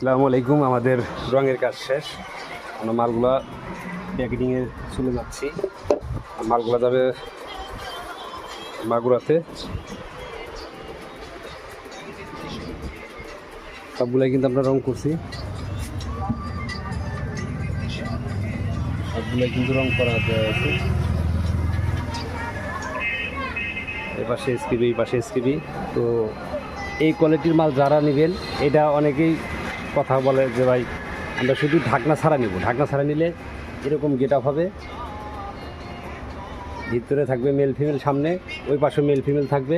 আসসালামু আলাইকুম। আমাদের রঙের কাজ শেষ, আমরা মালগুলা প্যাকেটিংয়ে চলে যাচ্ছি। মালগুলা যাবে মাগুরাতে। সবগুলাই কিন্তু আমরা রং করছি, সবগুলাই কিন্তু রং করা আছে। এই পাশে এসকিবি, এই পাশে এসকিবি। তো এই কোয়ালিটির মাল যারা নেবেন, এটা অনেকেই কথা বলে যে ভাই আমরা শুধু ঢাকনা ছাড়া নিব। ঢাকনা ছাড়া নিলে এরকম গেট আপ হবে, ভিতরে থাকবে মেল ফিমেল, সামনে ওই পাশে মেল ফিমেল থাকবে,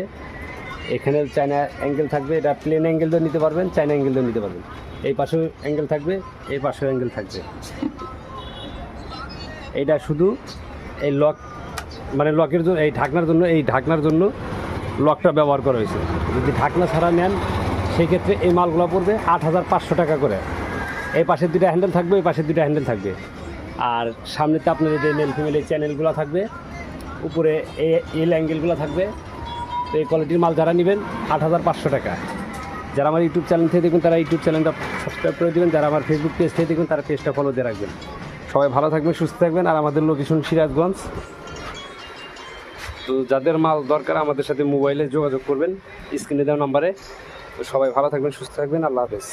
এখানে চায়না অ্যাঙ্গেল থাকবে। এটা প্লেন অ্যাঙ্গেল দিয়ে নিতে পারবেন, চায়না অ্যাঙ্গেল দিয়ে নিতে পারবেন। এই পাশেও অ্যাঙ্গেল থাকবে, এই পাশেও অ্যাঙ্গেল থাকবে। এইটা শুধু এই লক, মানে লকের জন্য, এই ঢাকনার জন্য লকটা ব্যবহার করা হয়েছে। যদি ঢাকনা ছাড়া নেন সেক্ষেত্রে এই মালগুলো পড়বে 8,500 টাকা করে। এই পাশের দুটো হ্যান্ডেল থাকবে, এই পাশের দুটো হ্যান্ডেল থাকবে। আর সামনেতে আপনার যে মেল ফিমেল এই চ্যানেলগুলো থাকবে, উপরে এল অ্যাঙ্গেলগুলো থাকবে। তো এই কোয়ালিটির মাল যারা নেবেন 8,500 টাকা। যারা আমার ইউটিউব চ্যানেল থেকে দেখুন তারা ইউটিউব চ্যানেলটা সাবস্ক্রাইব করে দেবেন, যারা আমার ফেসবুক পেজ থেকে দেখুন তারা পেজটা ফলো দিয়ে রাখবেন। সবাই ভালো থাকবেন, সুস্থ থাকবেন। আর আমাদের লোকেশন সিরাজগঞ্জ। তো যাদের মাল দরকার আমাদের সাথে মোবাইলে যোগাযোগ করবেন স্ক্রিনে দেওয়া নাম্বারে। তো সবাই ভালো থাকবেন, সুস্থ থাকবেন। আল্লাহ হাফেজ।